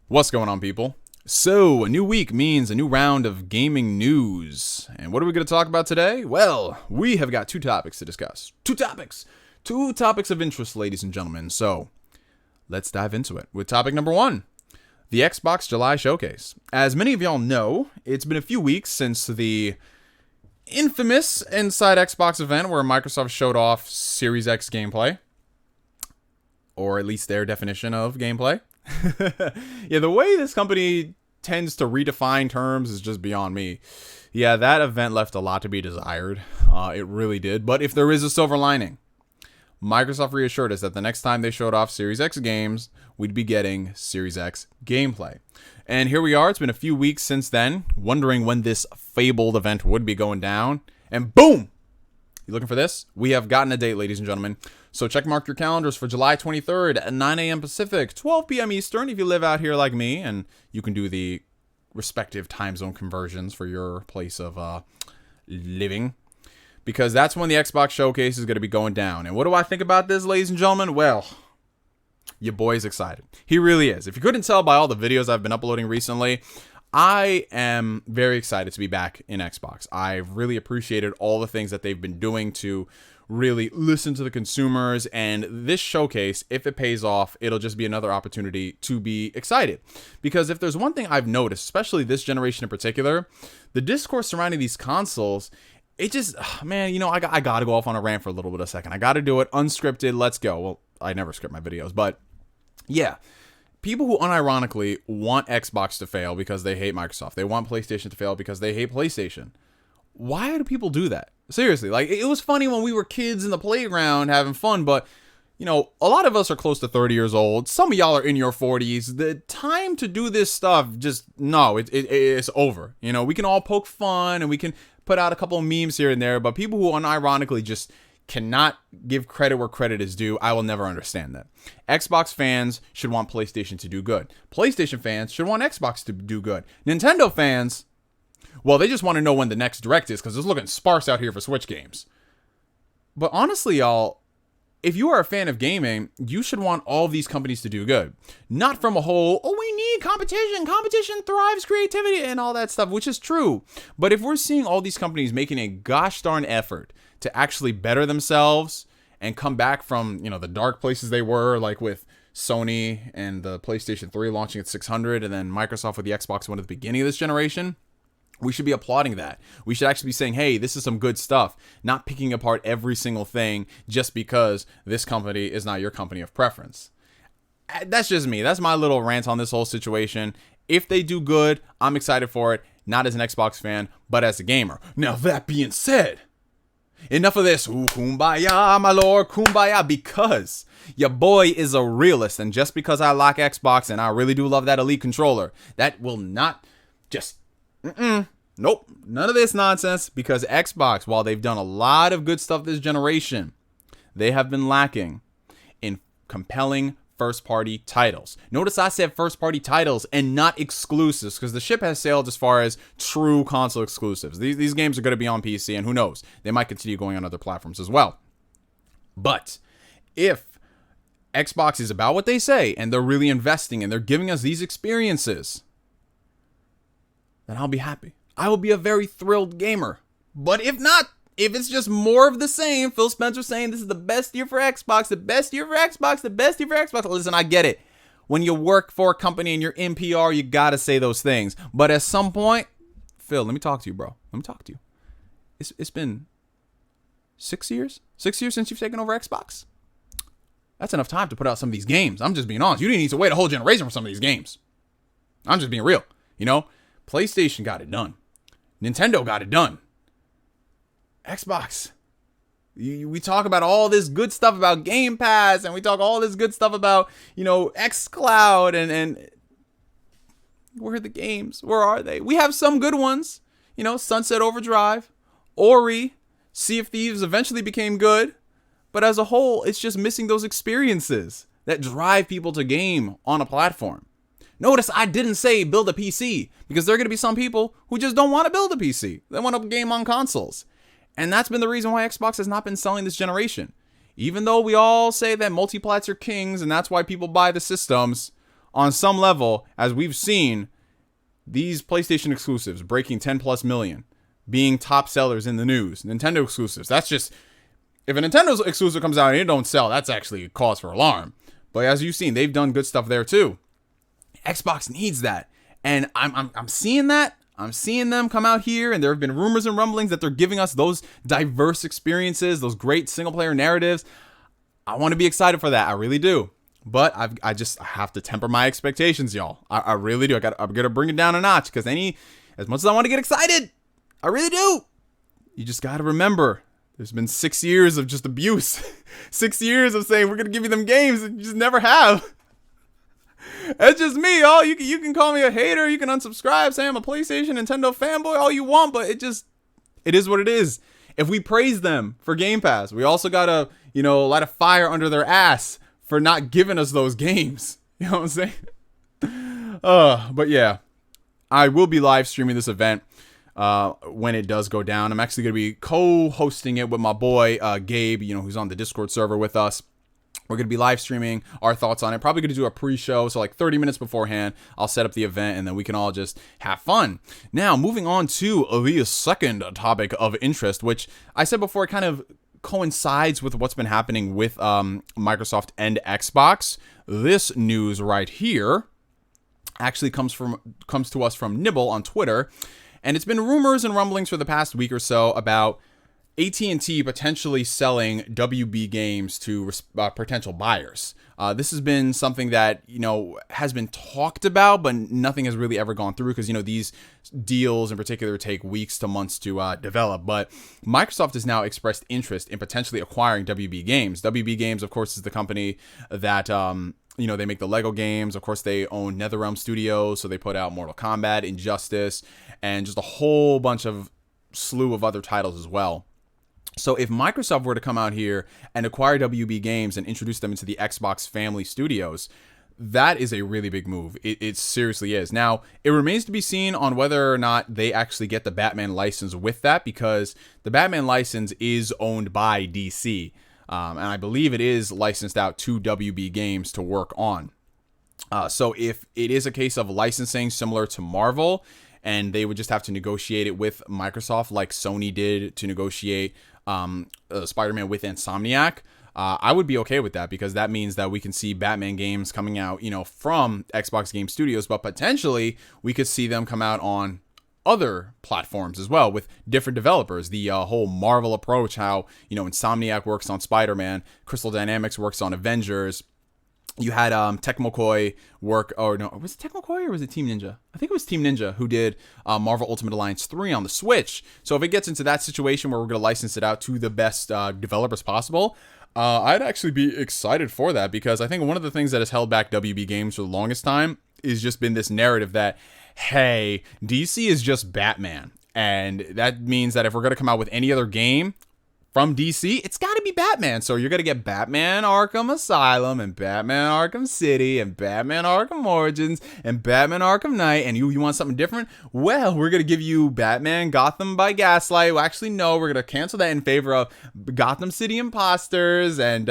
What's going on, people? So, a new week means a new round of gaming news. And what are we going to talk about today? Well, we have got two topics to discuss. Two topics of interest, ladies and gentlemen. So, let's dive into it with topic number one, the Xbox July Showcase. As many of y'all know, it's been a few weeks since the infamous Inside Xbox event where Microsoft showed off Series X gameplay. Or at least their definition of gameplay. Yeah, the way this company tends to redefine terms is just beyond me. Yeah, that event left a lot to be desired. It really did. But if there is a silver lining, Microsoft reassured us that the next time they showed off Series X games, we'd be getting Series X gameplay. And here we are. It's been a few weeks since then, wondering when this fabled event would be going down. And boom! You looking for this? We have gotten a date, ladies and gentlemen. So check mark your calendars for July 23rd at 9 a.m. Pacific, 12 p.m. Eastern if you live out here like me, and you can do the respective time zone conversions for your place of living, because that's when the Xbox Showcase is going to be going down. And what do I think about this, ladies and gentlemen? Well, your boy's excited. He really is. If you couldn't tell by all the videos I've been uploading recently, I am very excited to be back in Xbox. I've really appreciated all the things that they've been doing to really listen to the consumers, and this showcase, if it pays off, it'll just be another opportunity to be excited. Because if there's one thing I've noticed, especially this generation in particular, the discourse surrounding these consoles, it just, man, you know, I gotta go off on a rant for a little bit of a second. I gotta do it unscripted. Let's go. Well, I never script my videos, but yeah. People who unironically want Xbox to fail because they hate Microsoft. They want PlayStation to fail because they hate PlayStation. Why do people do that? Seriously, like, it was funny when we were kids in the playground having fun, but, you know, a lot of us are close to 30 years old. Some of y'all are in your 40s. The time to do this stuff, just, no, it's over. You know, we can all poke fun and we can put out a couple of memes here and there, but people who unironically just cannot give credit where credit is due, I will never understand that. Xbox fans should want PlayStation to do good. PlayStation fans should want Xbox to do good. Nintendo fans, well, they just want to know when the next Direct is because it's looking sparse out here for Switch games. But honestly, y'all, if you are a fan of gaming, you should want all of these companies to do good. Not from a whole, oh, we need competition. Competition thrives creativity and all that stuff, which is true. But if we're seeing all these companies making a gosh darn effort to actually better themselves and come back from, you know, the dark places they were, like with Sony and the PlayStation 3 launching at 600 and then Microsoft with the Xbox One at the beginning of this generation, we should be applauding that. We should actually be saying, hey, this is some good stuff, not picking apart every single thing just because this company is not your company of preference. That's just me. That's my little rant on this whole situation. If they do good, I'm excited for it, not as an Xbox fan, but as a gamer. Now, that being said, enough of this, ooh, kumbaya, my lord, kumbaya, because your boy is a realist, and just because I like Xbox and I really do love that Elite controller, that will not just, nope, none of this nonsense, because Xbox, while they've done a lot of good stuff this generation, they have been lacking in compelling first-party titles. Notice I said first-party titles and not exclusives, because the ship has sailed as far as true console exclusives. These games are going to be on PC, and who knows, they might continue going on other platforms as well. But if Xbox is about what they say, and they're really investing, and they're giving us these experiences, then I'll be happy. I will be a very thrilled gamer. But if not, if it's just more of the same, Phil Spencer saying this is the best year for Xbox, the best year for Xbox, the best year for Xbox. Listen, I get it. When you work for a company and you're in PR, you got to say those things. But at some point, Phil, let me talk to you, bro. Let me talk to you. It's been 6 years? 6 years since you've taken over Xbox? That's enough time to put out some of these games. I'm just being honest. You didn't need to wait a whole generation for some of these games. I'm just being real. You know, PlayStation got it done. Nintendo got it done. Xbox. We talk about all this good stuff about Game Pass, and we talk all this good stuff about, you know, xCloud, and where are the games? Where are they? We have some good ones. You know, Sunset Overdrive, Ori, Sea of Thieves eventually became good. But as a whole, it's just missing those experiences that drive people to game on a platform. Notice I didn't say build a PC, because there are going to be some people who just don't want to build a PC. They want to game on consoles. And that's been the reason why Xbox has not been selling this generation. Even though we all say that multiplats are kings and that's why people buy the systems, on some level, as we've seen, these PlayStation exclusives breaking 10 plus million, being top sellers in the news, Nintendo exclusives. That's just, if a Nintendo exclusive comes out and it don't sell, that's actually a cause for alarm. But as you've seen, they've done good stuff there too. Xbox needs that. And I'm seeing that. I'm seeing them come out here, and there have been rumors and rumblings that they're giving us those diverse experiences, those great single-player narratives. I want to be excited for that. I really do. But I have to temper my expectations, y'all. I really do. I'm going to bring it down a notch, because as much as I want to get excited, I really do. You just got to remember, there's been 6 years of just abuse. 6 years of saying, we're going to give you them games, and you just never have. That's just me, y'all. You can call me a hater. You can unsubscribe, say I'm a PlayStation, Nintendo fanboy, all you want, but it is what it is. If we praise them for Game Pass, we also gotta, light a fire under their ass for not giving us those games. You know what I'm saying? But yeah, I will be live streaming this event when it does go down. I'm actually gonna be co-hosting it with my boy Gabe, who's on the Discord server with us. We're going to be live streaming our thoughts on it. Probably going to do a pre-show. So like 30 minutes beforehand, I'll set up the event and then we can all just have fun. Now, moving on to the second topic of interest, which I said before, it kind of coincides with what's been happening with Microsoft and Xbox. This news right here actually comes to us from Nibble on Twitter. And it's been rumors and rumblings for the past week or so about AT&T potentially selling WB games to potential buyers. This has been something that, has been talked about, but nothing has really ever gone through because, these deals in particular take weeks to months to develop. But Microsoft has now expressed interest in potentially acquiring WB Games. WB Games, of course, is the company that, they make the Lego games. Of course, they own NetherRealm Studios, so they put out Mortal Kombat, Injustice, and just a whole bunch of slew of other titles as well. So if Microsoft were to come out here and acquire WB Games and introduce them into the Xbox family studios, that is a really big move. It seriously is. Now, it remains to be seen on whether or not they actually get the Batman license with that, because the Batman license is owned by DC. And I believe it is licensed out to WB Games to work on. So if it is a case of licensing similar to Marvel, and they would just have to negotiate it with Microsoft like Sony did to negotiate Spider-Man with Insomniac, I would be okay with that, because that means that we can see Batman games coming out, from Xbox Game Studios, but potentially we could see them come out on other platforms as well with different developers. The whole Marvel approach, how, Insomniac works on Spider-Man, Crystal Dynamics works on Avengers. You had Tecmo Koei work, or no, was it Tecmo Koei or was it Team Ninja? I think it was Team Ninja who did Marvel Ultimate Alliance 3 on the Switch. So if it gets into that situation where we're going to license it out to the best developers possible, I'd actually be excited for that, because I think one of the things that has held back WB Games for the longest time is just been this narrative that, hey, DC is just Batman. And that means that if we're going to come out with any other game from DC, it's got to be Batman. So you're going to get Batman Arkham Asylum and Batman Arkham City and Batman Arkham Origins and Batman Arkham Knight, and you want something different? Well, we're going to give you Batman Gotham by Gaslight. Well, actually, no, we're going to cancel that in favor of Gotham City Imposters and,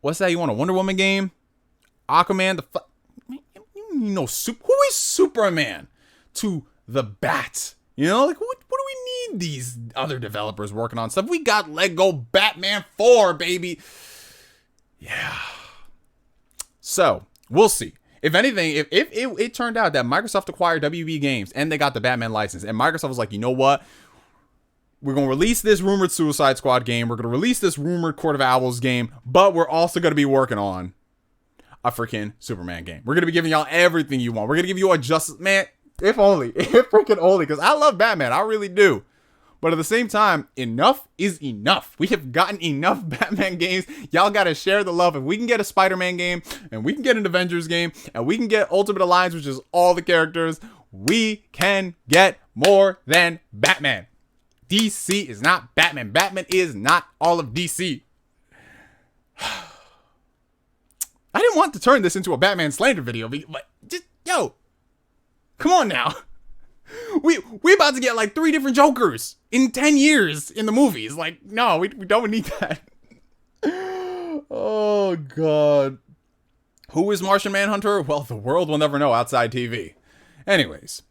what's that you want, a Wonder Woman game? Aquaman, who is Superman to the Bat? What do we need these other developers working on stuff? We got Lego Batman 4, baby. Yeah. So, we'll see. If anything, if it turned out that Microsoft acquired WB Games and they got the Batman license, and Microsoft was like, you know what? We're going to release this rumored Suicide Squad game. We're going to release this rumored Court of Owls game, but we're also going to be working on a freaking Superman game. We're going to be giving y'all everything you want. We're going to give you a Justice... Man, if freaking only, because I love Batman. I really do. But at the same time, enough is enough. We have gotten enough Batman games. Y'all got to share the love. If we can get a Spider-Man game, and we can get an Avengers game, and we can get Ultimate Alliance, which is all the characters, we can get more than Batman. DC is not Batman. Batman is not all of DC. I didn't want to turn this into a Batman slander video, but just, come on now. We about to get like 3 different Jokers in 10 years in the movies. Like, no, we don't need that. Oh, God. Who is Martian Manhunter? Well, the world will never know outside TV. Anyways,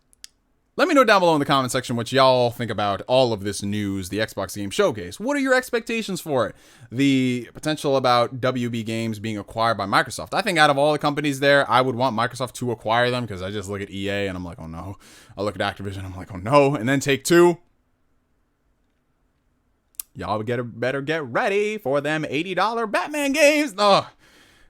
let me know down below in the comment section what y'all think about all of this news, the Xbox Game Showcase. What are your expectations for it? The potential about WB Games being acquired by Microsoft. I think out of all the companies there, I would want Microsoft to acquire them because I just look at EA and I'm like, oh no. I look at Activision, I'm like, oh no. And then Take-Two. Y'all better get ready for them $80 Batman games. Oh.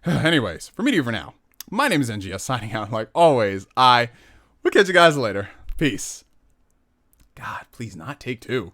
Anyways, for Media for now, my name is NGS, signing out. Like always, we'll catch you guys later. Peace. God, please not Take-Two.